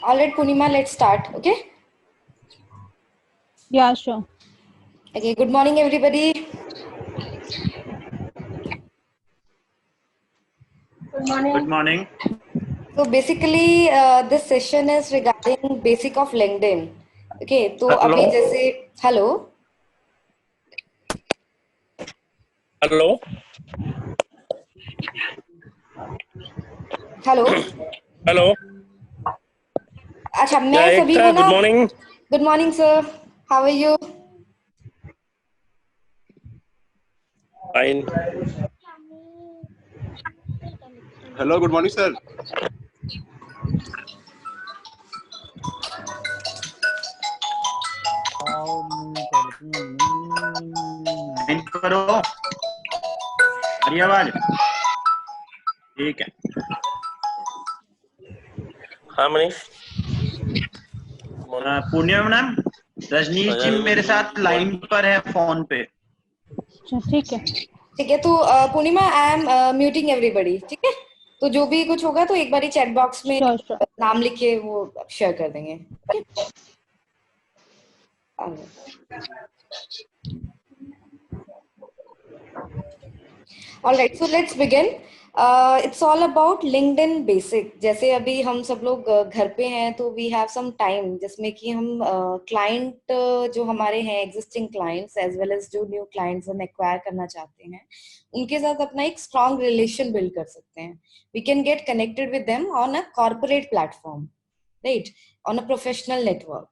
All right, Punima, let's start. Okay. Yeah, sure. Okay. Good morning, everybody. Good morning. Good morning. So basically, this session is regarding basic of LinkedIn. Okay. तो Hello. अभी जैसे hello. Hello. Hello. Hello. अच्छा मैं Yeah, सभी Ekta, को ना. good morning. Good morning, sir. How are you? Fine. Hello, good morning, sir. करो हरी आवाज ठीक है। हाँ मनीष। पूर्णिमा मैम, रजनीश जी मेरे साथ लाइन पर है फोन पे। ठीक है। ठीक है, तो पूर्णिमा आई एम म्यूटिंग एवरीबॉडी. ठीक है, तो जो भी कुछ होगा तो एक बारी चैट बॉक्स में नाम लिख के वो शेयर कर देंगे. All right, so let's begin. It's all about LinkedIn basic. जैसे अभी हम सब लोग घर पे हैं तो we have some time जिसमें कि हम client जो हमारे हैं existing clients as well as जो new clients हम acquire करना चाहते हैं उनके साथ अपना एक strong relation build कर सकते हैं. We can get connected with them on a corporate platform, right? On a professional network.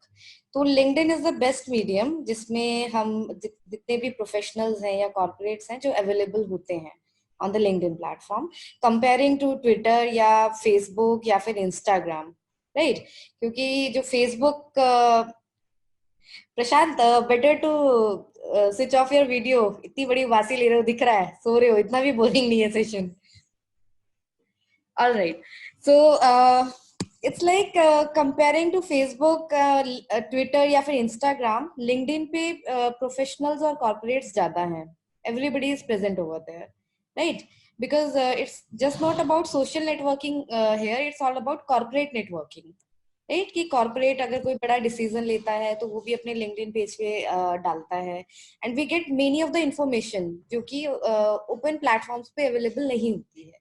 तो LinkedIn is the best medium जिसमें हम जितने भी professionals हैं या corporates हैं जो available होते हैं on the LinkedIn platform, comparing to Twitter या Facebook या फिर Instagram, right? क्योंकि जो Facebook Prashant better to switch off your video. इतनी बड़ी वासी ले रहे हो, दिख रहा है, सो रहे हो, इतना भी बोरिंग नहीं है session. All right, so it's like comparing to Facebook, Twitter या फिर Instagram, LinkedIn पे professionals और corporates ज़्यादा हैं. Everybody is present over there, right? Because it's just not about social networking here. It's all about corporate networking, right? कि corporate अगर कोई बड़ा decision लेता है तो वो भी अपने LinkedIn page पे डालता है, and we get many of the information जो कि open platforms पे available नहीं होती है.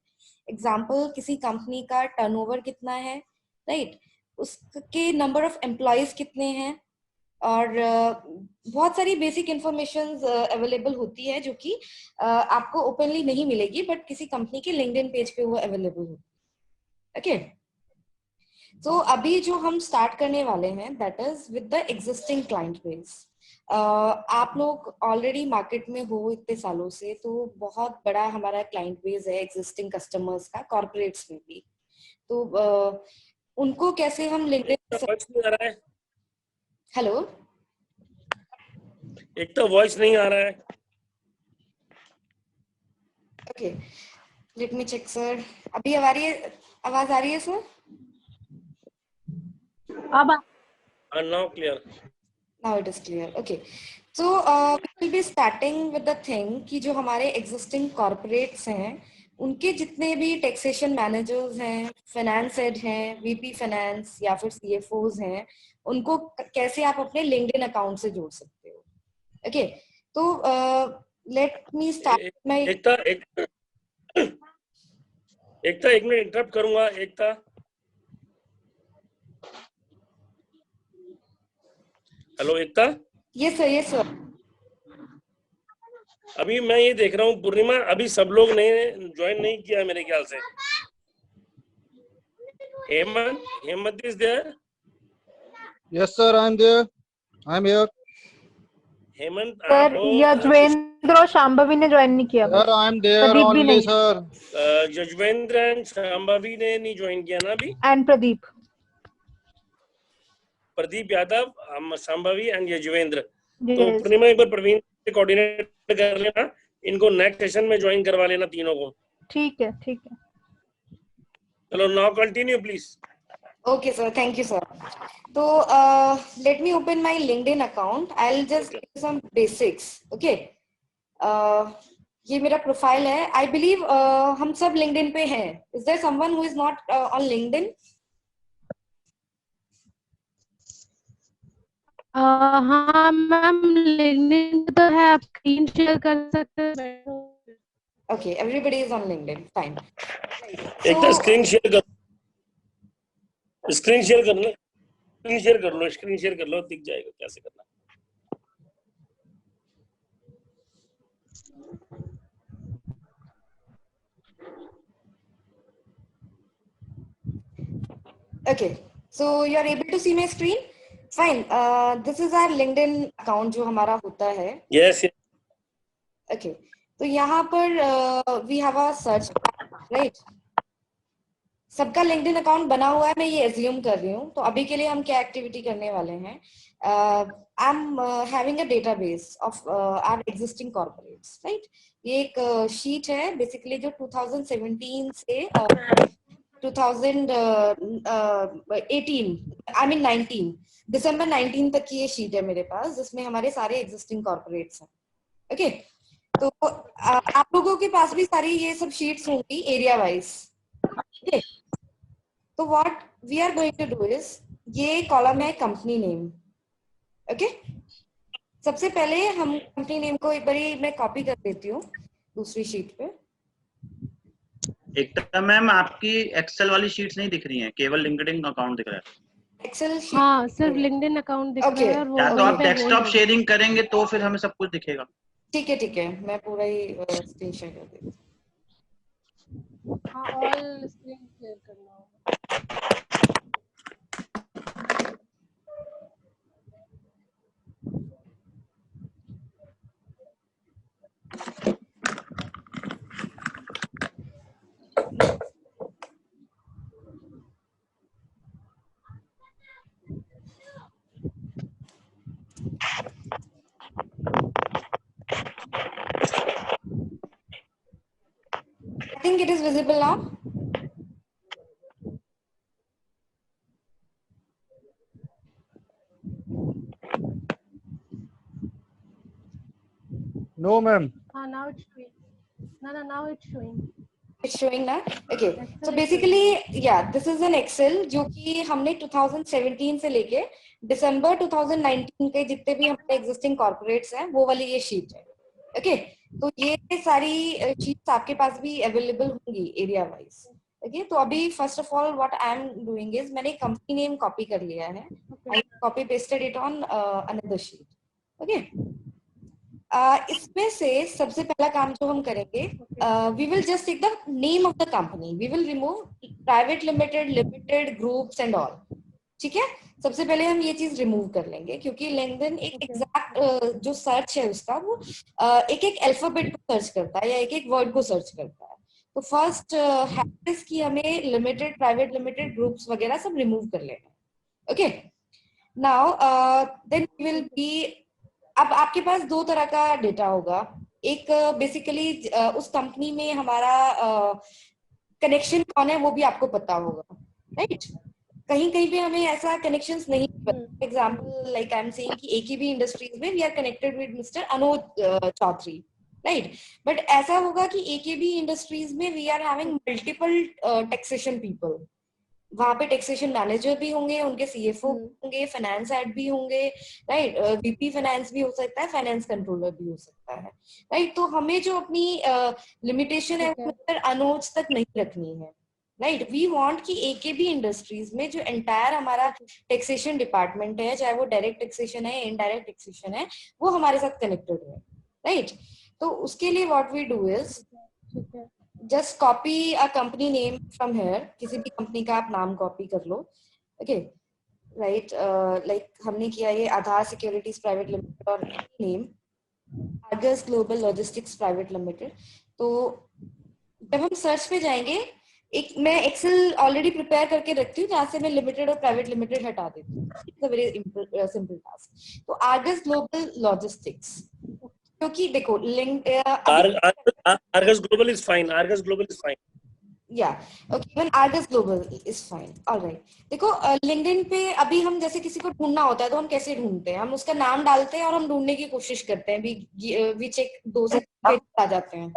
एग्जाम्पल, किसी कंपनी का टर्नओवर कितना है, राइट? उसके नंबर ऑफ एम्प्लॉयज कितने हैं और बहुत सारी बेसिक इंफॉर्मेशंस अवेलेबल होती है जो कि आपको ओपनली नहीं मिलेगी बट किसी कंपनी के लिंक्डइन पेज पे वो अवेलेबल होती है. ओके, तो अभी जो हम स्टार्ट करने वाले हैं that is with the existing client base. आप लोग ऑलरेडी मार्केट में हो इतने सालों से, तो बहुत बड़ा हमारा क्लाइंट बेस है एग्जिस्टिंग कस्टमर्स का, कॉर्पोरेट्स में भी. तो उनको कैसे हम लिंक्डइन. हेलो, एक तो वॉइस नहीं आ रहा है. Okay, let me check sir. अभी आवाज आ रही है सर? अब now clear. Now it is clear. Okay. So we will be starting with the thing कि जो हमारे existing corporates हैं उनके जितने भी टैक्सेशन मैनेजर्स हैं, फाइनेंस हेड हैं, वीपी फाइनेंस या फिर सीएफओज हैं, उनको कैसे आप अपने लिंक्डइन अकाउंट से जोड़ सकते हो. ओके, तो लेट मी स्टार्ट माय. एक मिनट इंटरप्ट करूंगा. Ekta, hello Ekta. Yes sir, yes sir. अभी मैं ये देख रहा हूँ पूर्णिमा, अभी सब लोग ने ज्वाइन नहीं किया मेरे ख्याल से. Hemant is there? Yes, sir, I'm there. I'm here. Hemant sir Yajvendra और शांभवी ने ज्वाइन नहीं किया. Sir, I'm there प्रदीप भी only, नहीं. sir. यजवेंद्र एंड शांभवी ने नहीं ज्वाइन किया ना अभी. And Pradeep Yadav, Shambhavi and Yuzvendra. तो पूर्णिमा एक बार प्रवीण से कोऑर्डिनेट कर लेना, इनको नेक्स्ट सेशन में ज्वाइन करवा लेना तीनों को. ठीक है, ठीक है. चलो now continue please. Okay sir, thank you sir. So let me open my LinkedIn account. I'll just give some basics. Okay. ये मेरा प्रोफाइल है. आई बिलीव हम सब लिंक्डइन पे हैं. Is there someone who is not on LinkedIn? हाँ ma'am, LinkedIn तो है, आप स्क्रीन शेयर कर सकते हैं. Okay, everybody is on LinkedIn. Fine. एक तो स्क्रीन शेयर कर लो, स्क्रीन शेयर कर लो, दिख जाएगा कैसे करना. Okay, so you are able to see my screen. Fine. This is our LinkedIn account जो हमारा होता है. Yes. Okay. तो यहाँ पर we have a search, right? सबका LinkedIn अकाउंट बना हुआ है, मैं ये assume कर रही हूँ. तो अभी के लिए हम क्या एक्टिविटी करने वाले हैं? I'm having a database of our existing corporates, right? ये एक sheet है basically जो 2017 से 19 दिसंबर 19 तक की ये शीट है मेरे पास, जिसमें हमारे सारे एग्जिस्टिंग कॉर्पोरेट्स हैं. ओके, तो आप लोगों के पास भी सारी ये सब शीट्स होंगी एरिया वाइज. ओके, तो what we are going to do is, ये कॉलम है कंपनी नेम. ओके, सबसे पहले हम कंपनी नेम को एक बारी मैं कॉपी कर देती हूँ दूसरी शीट पे. एकता मैम, आपकी एक्सेल वाली शीट्स नहीं दिख रही हैं, केवल लिंक्डइन अकाउंट दिख रहा है. एक्सेल शीट, हाँ, सिर्फ लिंक्डइन अकाउंट दिख रहा है. और वो या तो आप पे डेस्कटॉप hold शेयरिंग करेंगे तो फिर हमें सब कुछ दिखेगा. ठीक है, मैं पूरा ही स्क्रीन शेयर कर देती हूँ. हाँ, ऑल स्क्रीन शेयर करना होगा. I think it is visible now. No, ma'am. Now it's showing. No, now it's showing. It's showing now. Okay. So basically, yeah, this is an Excel जो कि हमने 2017 से लेके दिसंबर 2019 के जितने भी हमारे existing corporates हैं वो वाली ये sheet है. Okay. तो ये सारी sheets आपके पास भी available होंगी area wise. Okay. तो अभी first of all what I am doing is मैंने company name copy कर लिया है. I copy pasted it on another sheet. Okay. इसमें से सबसे पहला काम जो हम करेंगे, we will just take the name of the company. We will remove private limited, limited, groups and all. ठीक है, सबसे पहले हम ये चीज रिमूव कर लेंगे क्योंकि लिंक्डइन एक एग्जैक्ट जो सर्च है उसका वो एक एक अल्फाबेट को सर्च करता है या एक एक वर्ड को सर्च करता है. तो फर्स्ट है कि हमें लिमिटेड, प्राइवेट लिमिटेड, ग्रुप्स वगैरह सब रिमूव कर लेना है. Okay, now then we will be, अब आपके पास दो तरह का डेटा होगा. एक बेसिकली उस कंपनी में हमारा कनेक्शन कौन है वो भी आपको पता होगा, राइट? कहीं कहीं पे हमें ऐसा कनेक्शंस नहीं पता. Example like I am saying कि एकेबी इंडस्ट्रीज में we are connected with mister Anuj Chaudhary, right? But ऐसा होगा कि एकेबी इंडस्ट्रीज में we are having multiple taxation people. वहां पे टैक्सेशन मैनेजर भी होंगे, उनके सीएफओ होंगे, फाइनेंस हेड भी होंगे, राइट? वीपी फाइनेंस भी हो सकता है, फाइनेंस कंट्रोलर भी हो सकता है, राइट? तो हमें जो अपनी लिमिटेशन है वो अनुज तक नहीं रखनी है, राइट? वी वांट कि एकेबी इंडस्ट्रीज में जो एंटायर हमारा टैक्सेशन डिपार्टमेंट है, चाहे वो डायरेक्ट टैक्सेशन है, इनडायरेक्ट टैक्सेशन है, वो हमारे साथ कनेक्टेड है, राइट? तो उसके लिए what we do is just copy a company name from here. किसी भी कंपनी का आप नाम कॉपी कर लो. Okay, right? लाइक हमने किया ये आधार सिक्योरिटीज प्राइवेट लिमिटेड और name Argus global logistics private limited. तो जब हम सर्च पे जाएंगे, एक मैं एक्सेल ऑलरेडी प्रिपेयर करके रखती हूँ जहाँ से मैं लिमिटेड और प्राइवेट लिमिटेड हटा देती हूँ. It's a very simple task. तो आर्गस ग्लोबल लॉजिस्टिक्स, क्योंकि देखो link Argus Global is fine. Argus Global is fine. या okay, even Argus global is fine, alright. देखो लिंक्डइन पे अभी हम जैसे किसी को ढूंढना होता है तो हम कैसे ढूंढते हैं, हम उसका नाम डालते हैं और हम ढूंढने की कोशिश करते हैं, वी चेक दो से आ जाते हैं,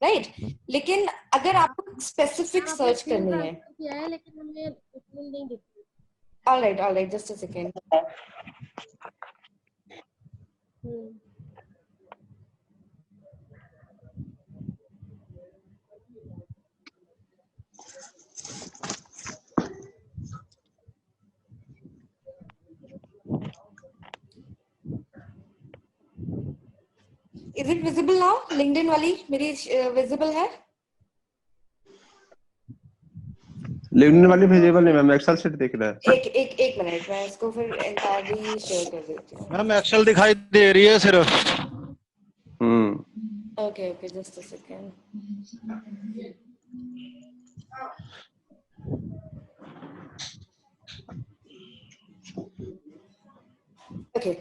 राइट। लेकिन अगर आपको स्पेसिफिक सर्च करनी है, किया है लेकिन हमें उसमें नहीं दिख alright, just a second. Is it visible now? LinkedIn वाली मेरी विजिबल है? लिंक्डइन वाली विजिबल नहीं मैम, एक्सेल शीट दिख रहा है। एक मिनट, मैं इसको फिर एंटायरली शेयर कर देती हूँ। मैम एक्सेल दिखाई दे रही है सिर्फ। Okay, just a second. Okay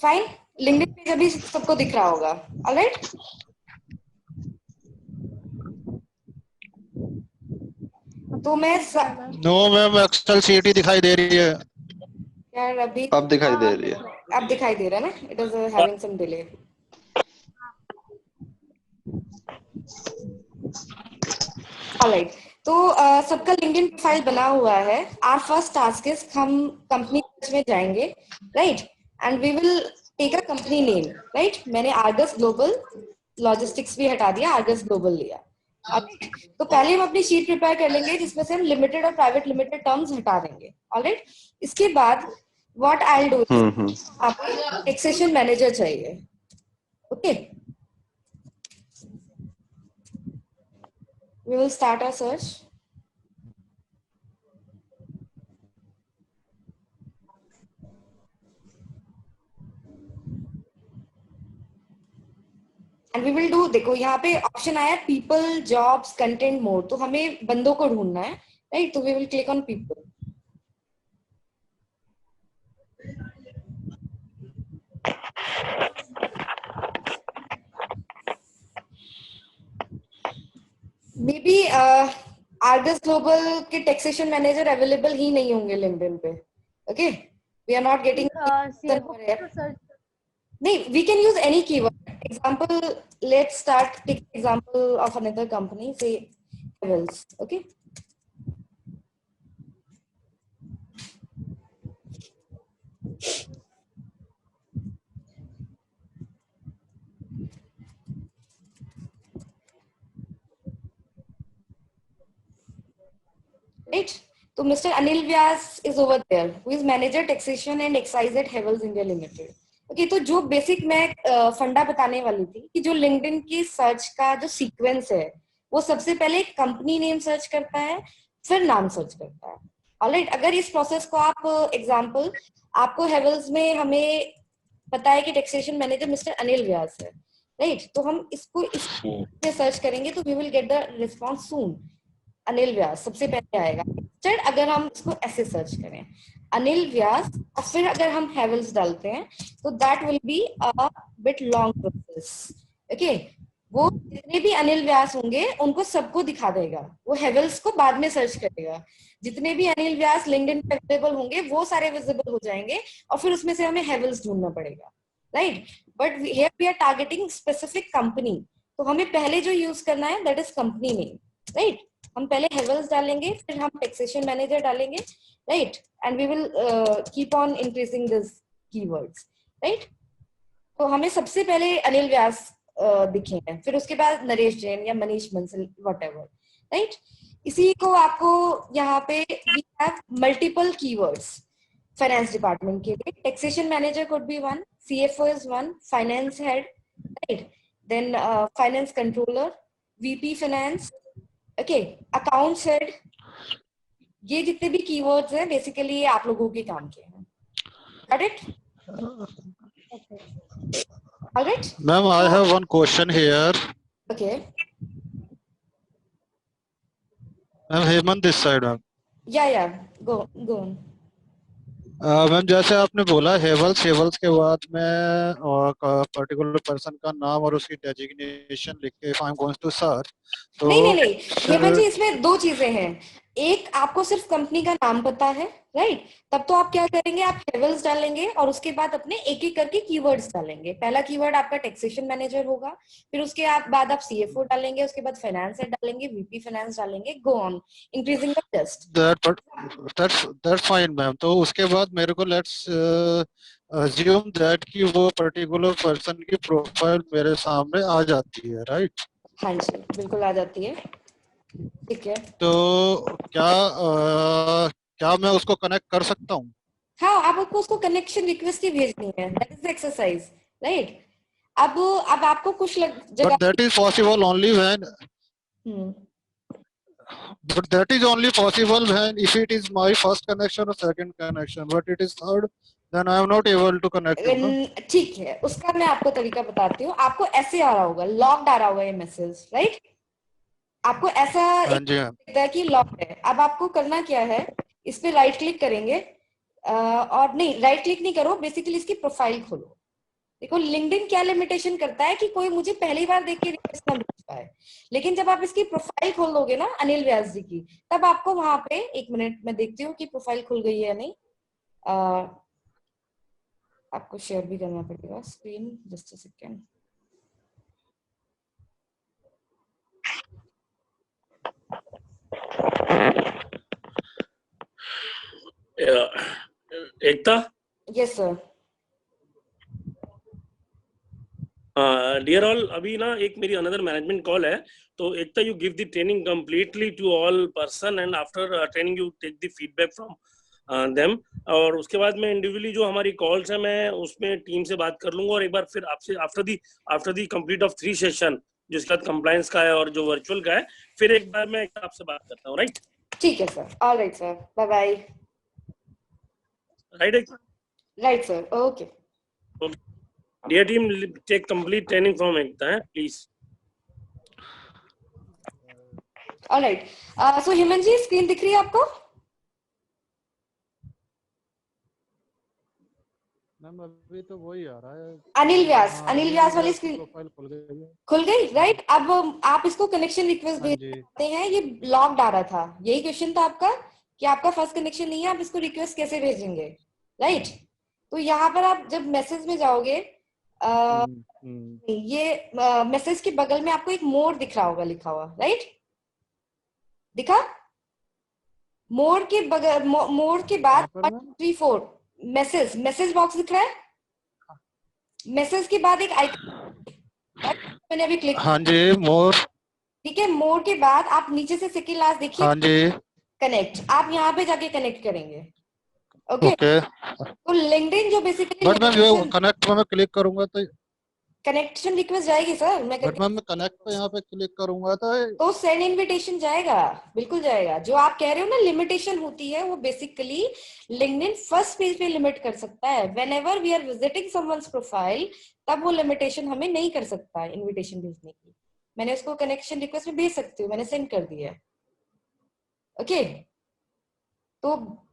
fine, LinkedIn page अभी सबको दिख रहा होगा, ऑलराइट। तो मैं नो मैम, एक्सेल शीट ही दिखाई दे रही है। यार अभी अब दिखाई दे रही है। अब दिखाई दे रहा है ना, it is having some delay. Alright, तो सबका लिंक्डइन प्रोफाइल बना हुआ है। आवर फर्स्ट टास्क इज हम कंपनी में जाएंगे, right, and we will take a company name, right. मैंने आर्गस ग्लोबल लॉजिस्टिक्स भी हटा दिया, आर्गस ग्लोबल लिया। अब तो पहले हम अपनी शीट प्रिपेयर कर लेंगे जिसमें से हम लिमिटेड और प्राइवेट लिमिटेड टर्म्स हटा देंगे, ऑलराइट। इसके बाद व्हाट आई विल डू, आपको टैक्सेशन मैनेजर चाहिए, okay. We will start our search. And we will do, देखो यहाँ पे ऑप्शन आया people, jobs, content, more, तो हमें बंदों को ढूंढना है, राइट। तो we will click on people. Maybe Argus Global के टैक्सेशन मैनेजर अवेलेबल ही नहीं होंगे लिंक्डइन पे, okay. We are not getting नहीं, we can use any keyword. Example, let's start, take example of another company, say Havells, okay. Right, so Mr. Anil Vyas is over there, who is manager taxation and excise at Havells India Limited. Okay, तो जो basic मैं फंडा बताने वाली थी कि जो LinkedIn की सर्च का जो सीक्वेंस है वो सबसे पहले कंपनी नेम सर्च करता है, फिर नाम सर्च करता है, ऑलराइट। अगर इस प्रोसेस को आप एग्जांपल, आपको हेवल्स में हमें पता है कि taxation manager mister Anil Vyas है, राइट। तो हम इसको इससे सर्च करेंगे तो we will get the response soon. Anil Vyas सबसे पहले आएगा। अगर हम इसको ऐसे सर्च करें अनिल व्यास और फिर अगर हम हेवल्स डालते हैं तो that will be a bit long process, okay. वो जितने भी अनिल व्यास होंगे उनको सबको दिखा देगा, वो हेवल्स को बाद में सर्च करेगा। जितने भी अनिल व्यास लिंक्डइन पे अवेलेबल होंगे वो सारे विजिबल हो जाएंगे और फिर उसमें से हमें हेवल्स ढूंढना पड़ेगा, राइट। But here we are targeting specific company, तो हमें पहले जो यूज करना है that is company name, right. हम पहले हेवल्स डालेंगे, फिर हम टैक्सेशन मैनेजर डालेंगे, right, and we will keep on increasing this keywords, right. तो हमें सबसे पहले अनिल व्यास दिखेंगे, फिर उसके बाद नरेश जैन या मनीष बंसल, व्हाटएवर, राइट। इसी को आपको यहाँ पे we have multiple keywords finance department के लिए। Taxation manager could be one, CFO is one, finance head, right, then finance controller, VP finance, okay, accounts head. ये जितने भी कीवर्ड्स हैं बेसिकली ये आप लोगों के काम के हैं, got it? Alright ma'am, I have one question here. Okay, Ma'am, Hemant this side, ma'am. या गो ऑन। मैम जैसे आपने बोला हेवल्स के बाद मैं पर्टिकुलर पर्सन का नाम और उसकी डेजिग्नेशन लिख के if I am going to search तो नहीं नहीं नहीं हेमंत जी, फिर इसमें दो चीजें हैं। एक, आपको सिर्फ कंपनी का नाम पता है, राइट? तब तो आप क्या करेंगे, आप हेवल्स डालेंगे और उसके बाद अपने एक एक करके कीवर्ड्स डालेंगे। पहला कीवर्ड आपका टैक्सेशन मैनेजर होगा, फिर उसके बाद आप सीएफओ डालेंगे, उसके बाद फाइनेंस हेड डालेंगे, वीपी फाइनेंस डालेंगे, go on increasing the list. That's fine ma'am. तो उसके बाद मेरे को लेट्स अज्यूम दैट कि वो पर्टिकुलर पर्सन की प्रोफाइल मेरे सामने आ जाती है, राइट? हाँ जी, बिल्कुल आ जाती है। ठीक है, तो क्या मैं उसको कनेक्ट कर सकता हूँ? हाँ, आपको उसको कनेक्शन रिक्वेस्ट ही भेजनी है, that is the exercise, right? अब आपको कुछ बट जगह that is possible only when hmm, But that is only possible when if it is my first connection or second connection, but it is third, then I am not able to connect him, no? ठीक है, उसका मैं आपको तरीका बताती हूँ। आपको ऐसे आ रहा होगा, लॉक्ड आ रहा होगा ये मैसेज, राइट? आपको ऐसा हाँ एक जी मैम। दिखता है कि लॉक्ड है। अब आपको करना क्या है, इस पे राइट क्लिक करेंगे, और नहीं, राइट क्लिक नहीं करो, बेसिकली इसकी प्रोफाइल खोलो। देखो लिंक्डइन क्या लिमिटेशन करता है कि कोई मुझे पहली बार देख के रिक्वेस्ट ना भेज पाए, लेकिन जब आप इसकी प्रोफाइल खोल दोगे ना अनिल व्यास जी की, तब आपको वहां पे, एक मिनट मैं देखती हूँ कि प्रोफाइल खुल गई है या नहीं। आपको शेयर भी करना पड़ेगा screen, just a second. Ekta, yes sir. Dear all, अभी ना एक मेरी अनदर मैनेजमेंट कॉल है, तो Ekta you give the training completely to all person and after training you take the feedback from them. और उसके बाद मैं इंडिविजुअली जो हमारी कॉल्स है मैं उसमें टीम से बात कर लूंगा, और एक बार फिर आपसे after the complete of 3 session, जिसका कंप्लायंस का है और जो वर्चुअल का है, फिर एक बार मैं आपसे बात करता हूँ, राइट? ठीक है sir, all right sir, bye bye. Right right sir, okay. Dear team, take complete training from Ekta है please. All right, so Hemant ji screen दिख रही है आपको? मैम अभी तो वही आ रहा है। अनिल व्यास, हाँ, अनिल व्यास वाली की स्क्रीन प्रोफाइल खुल गई है। खुल गई, राइट? अब आप इसको कनेक्शन रिक्वेस्ट हाँ भेज जी। सकते हैं। ये लॉक्ड आ रहा था, यही क्वेश्चन था आपका कि आपका फर्स्ट कनेक्शन नहीं है, आप इसको रिक्वेस्ट कैसे भेजेंगे, राइट? तो यहाँ पर आप जब मैसेज में जाओगे, ये मैसेज के बगल में आपको एक मोर दिख रहा होगा लिखा हुआ, राइट? दिखा? मोर के बगल, मोर के बाद 1 2 3 4 मैसेज बॉक्स दिख रहा है। मैसेज के बाद एक आइकन, मैंने अभी क्लिक, हाँ जी, मोर। ठीक है? मोर के बाद आप नीचे से सेकंड लास्ट देखिए, हाँ जी। कनेक्ट, आप यहाँ पे जाके कनेक्ट करेंगे। Okay, okay. तो लिंक्डइन जो बेसिकली बट मैम ये कनेक्ट पे मैं क्लिक करूंगा तो कनेक्शन रिक्वेस्ट जाएगी सर, मैं बट करके मैम मैं कनेक्ट पे यहाँ पे क्लिक करूंगा तो सेंड इनविटेशन जाएगा, बिल्कुल जाएगा। जो आप कह रहे हो ना लिमिटेशन होती है, वो बेसिकली लिंक्डइन फर्स्ट पेज पे लिमिट कर सकता है। Whenever we are visiting someone's profile, तब वो लिमिटेशन हमें नहीं कर सकता है इनविटेशन भेजने की। मैंने उसको कनेक्शन रिक्वेस्ट में भेज सकती हूँ, मैंने सेंड कर दिया है। ओके, तो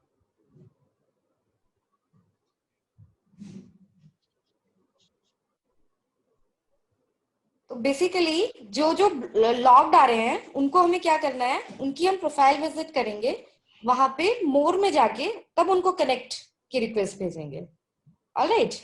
बेसिकली जो जो लॉग्ड आ रहे हैं उनको हमें क्या करना है, उनकी हम प्रोफाइल विजिट करेंगे, वहां पे मोर में जाके तब उनको कनेक्ट की रिक्वेस्ट भेजेंगे। Alright,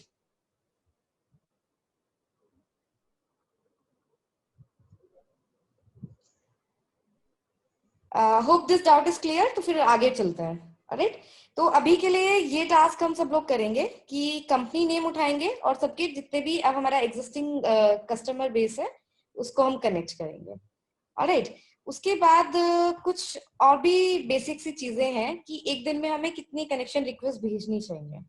hope this doubt is clear. तो फिर आगे चलते हैं। ऑलराइट, तो अभी के लिए ये टास्क हम सब लोग करेंगे कि कंपनी नेम उठाएंगे और सबके जितने भी अब हमारा एग्जिस्टिंग कस्टमर बेस है उसको हम कनेक्ट करेंगे। ऑलराइट, उसके बाद कुछ और भी बेसिक सी चीजें हैं कि एक दिन में हमें कितनी कनेक्शन रिक्वेस्ट भेजनी चाहिए।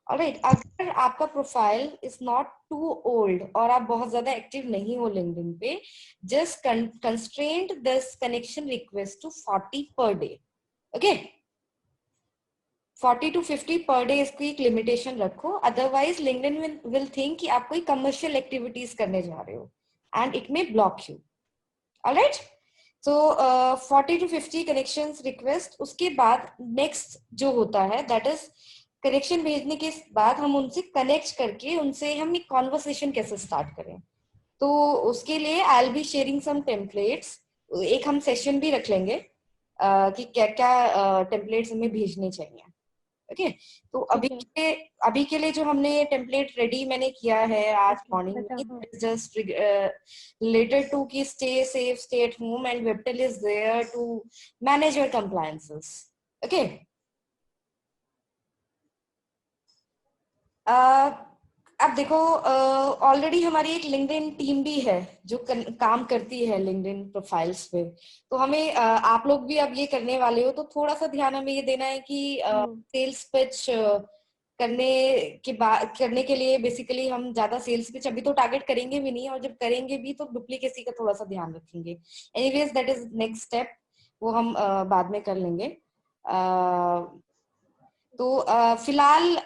ऑलराइट, अगर आपका profile is not too old और आप बहुत ज्यादा एक्टिव नहीं हो लिंक्डइन पे, just constraint this connection request to 40 per day. Okay, 40 to 50 per day इसकी एक लिमिटेशन रखो, अदरवाइज लिंक्डइन विल थिंक कि आप कोई कमर्शियल एक्टिविटीज करने जा रहे हो and it may block you. Alright, so 40 to 50 connections request. उसके बाद नेक्स्ट जो होता है दैट इज कनेक्शन भेजने के बाद हम उनसे कनेक्ट करके उनसे हम एक कॉन्वर्सेशन कैसे स्टार्ट करें। तो उसके लिए I will be sharing some templates, एक हम सेशन भी रख लेंगे कि क्या क्या टेम्पलेट्स हमें भेजने चाहिए। ओके तो अभी के लिए जो हमने टेम्पलेट रेडी मैंने किया है आज मॉर्निंग में, जस्ट रिलेटेड टू कि stay safe, stay at home and Webtel is there to manage your compliances. Okay अब देखो ऑलरेडी हमारी एक लिंक्डइन टीम भी है जो काम करती है लिंक्डइन प्रोफाइल्स पे। तो हमें आप लोग भी अब ये करने वाले हो तो थोड़ा सा ध्यान हमें ये देना है कि सेल्स पिच करने के लिए बेसिकली हम ज्यादा सेल्स पिच अभी तो टारगेट करेंगे भी नहीं, और जब करेंगे भी तो डुप्लीकेसी का थोड़ा सा ध्यान रखेंगे। Anyways that is next step, वो हम बाद में कर लेंगे। तो फिलहाल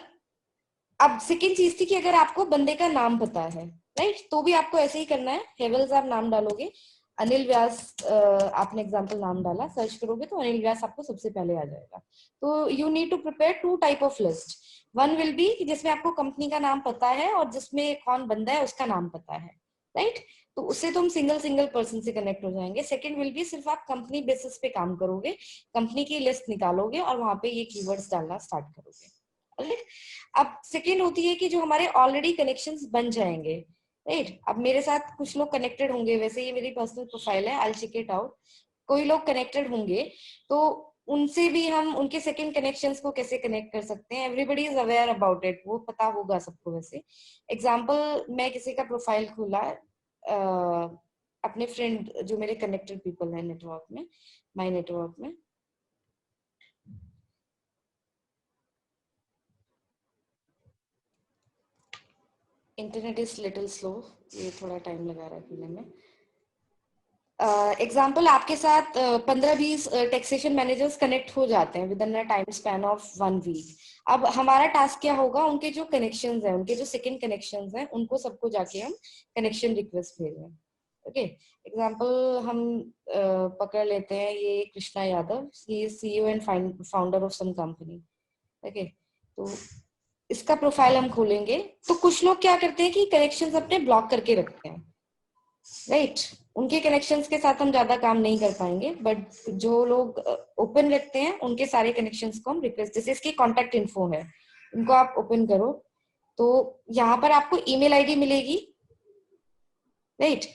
अब सेकेंड चीज थी कि अगर आपको बंदे का नाम पता है, राइट, तो भी आपको ऐसे ही करना है। हेवल्स आप नाम डालोगे, अनिल व्यास आपने एग्जांपल नाम डाला, सर्च करोगे तो अनिल व्यास आपको सबसे पहले आ जाएगा। तो you need to prepare two type of list. One will be जिसमें आपको कंपनी का नाम पता है और जिसमें कौन बंदा है उसका नाम पता है, राइट, तो उससे तुम सिंगल पर्सन से कनेक्ट हो जाएंगे। सेकंड विल बी सिर्फ आप कंपनी बेसिस पे काम करोगे, कंपनी की लिस्ट निकालोगे और वहां पे ये कीवर्ड्स डालना स्टार्ट करोगे। अब सेकेंड होती है कि जो हमारे ऑलरेडी कनेक्शंस बन जाएंगे, राइट। अब मेरे साथ कुछ लोग कनेक्टेड होंगे, वैसे ये मेरी पर्सनल प्रोफाइल है, आई चेक इट आउट, कोई लोग कनेक्टेड होंगे तो उनसे भी हम उनके सेकंड कनेक्शंस को कैसे कनेक्ट कर सकते हैं। Everybody is aware about it, वो पता होगा सबको। वैसे एग्जांपल मैं किसी का प्रोफाइल खोला अपने फ्रेंड जो मेरे कनेक्टेड पीपल है नेटवर्क में, माय नेटवर्क में, इंटरनेट इज लिटिल स्लो, ये थोड़ा टाइम लगा रहा है खुलने में। एग्जाम्पल आपके साथ 15-20 टैक्सेशन मैनेजर्स कनेक्ट हो जाते हैं within a time span of 1 week. अब हमारा टास्क क्या होगा, उनके जो कनेक्शंस हैं, उनके जो सेकंड कनेक्शंस हैं, उनको सबको जाके हम कनेक्शन रिक्वेस्ट भेजें। ओके एग्जाम्पल हम पकड़ लेते हैं ये Krishna Yadav, he is CEO and founder of some company. Okay तो इसका प्रोफाइल हम खोलेंगे तो कुछ लोग क्या करते हैं कि कनेक्शंस अपने ब्लॉक करके रखते हैं, राइट। उनके कनेक्शंस के साथ हम ज्यादा काम नहीं कर पाएंगे, बट जो लोग ओपन रखते हैं उनके सारे कनेक्शंस को हम रिक्वेस्ट, जैसे इसकी कॉन्टेक्ट इन्फो है, उनको आप ओपन करो तो यहाँ पर आपको ईमेल आईडी मिलेगी, राइट।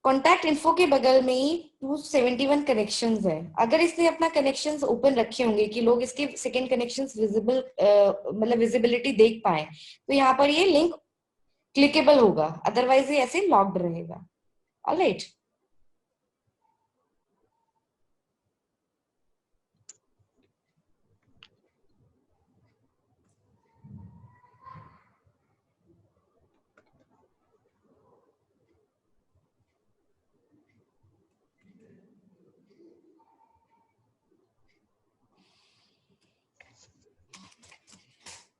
कॉन्टैक्ट इन्फो के बगल में ही 271 कनेक्शंस है। अगर इसने अपना कनेक्शंस ओपन रखे होंगे कि लोग इसके सेकंड कनेक्शंस विजिबल मतलब विजिबिलिटी देख पाए, तो यहाँ पर ये लिंक क्लिकेबल होगा, अदरवाइज ये ऐसे लॉक्ड रहेगा। Alright,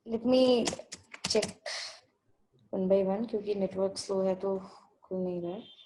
let me check one by one, क्योंकि नेटवर्क स्लो है तो खुल नहीं रहा है।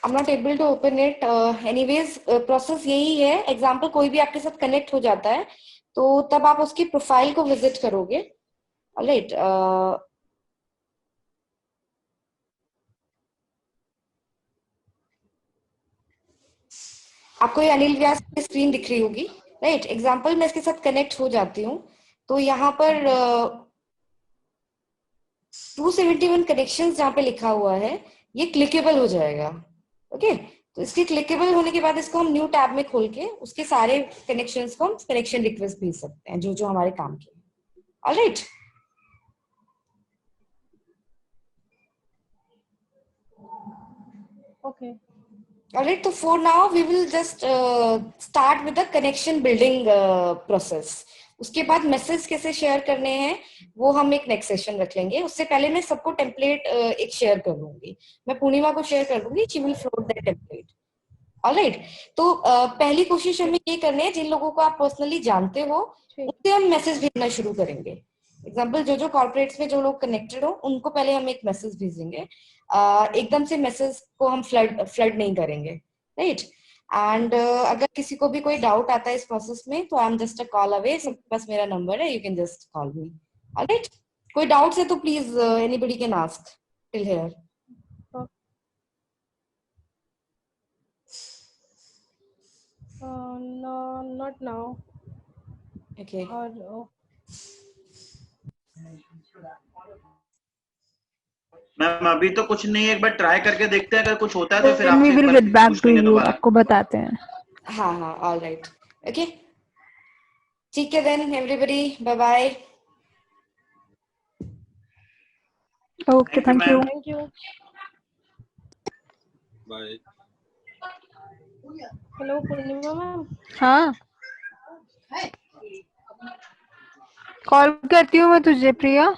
I'm not able to open it. Anyways, process यही है। एग्जाम्पल कोई भी आपके साथ कनेक्ट हो जाता है तो तब आप उसकी प्रोफाइल को विजिट करोगे, ऑलराइट। आपको ये अनिल व्यास की स्क्रीन दिख रही होगी, राइट। एग्जाम्पल मैं इसके साथ कनेक्ट हो जाती हूँ तो यहाँ पर 271 कनेक्शंस जहाँ पे लिखा हुआ है ये क्लिकेबल हो जाएगा। ओके तो इसके क्लिकेबल होने के बाद इसको हम न्यू टैब में खोल के उसके सारे कनेक्शंस को हम कनेक्शन रिक्वेस्ट भेज सकते हैं जो जो हमारे काम के। Alright, Okay. Alright, so for now we will just start with the connection building process. उसके बाद मैसेज कैसे शेयर करने हैं वो हम एक नेक्स्ट सेशन रख लेंगे. उससे पहले मैं सबको टेम्पलेट एक शेयर कर दूंगी. मैं पूर्णिमा को शेयर कर दूंगी. She will float that template. Alright, तो पहली कोशिश हमें ये करनी है, जिन लोगों को आप पर्सनली जानते हो उनसे हम मैसेज भेजना शुरू करेंगे. एग्जाम्पल, जो कॉर्पोरेट्स में जो लोग कनेक्टेड हो उनको पहले हम एक मैसेज भेजेंगे. एकदम से मैसेज को हम फ्लड नहीं करेंगे, राइट. एंड अगर किसी को भी कोई डाउट आता है इस प्रोसेस में तो I am just a call away. सबके पास मेरा नंबर है, you can just call me. Alright, कोई डाउट्स है तो please anybody can ask till here. No, not now. Okay. Or ma'am अभी तो कुछ नहीं है, एक बार ट्राई करके देखते हैं, अगर कुछ होता है तो फिर then we आपसे एक will बार get back पूछ to लेंगे you. दोबारा. आपको बताते हैं. हाँ हाँ, ऑलराइट, ओके, ठीक है. Then everybody, bye bye. Okay, thank you. Thank you. Bye. Hello, Purnima ma'am. हाँ, कॉल करती हूँ मैं तुझे प्रिया.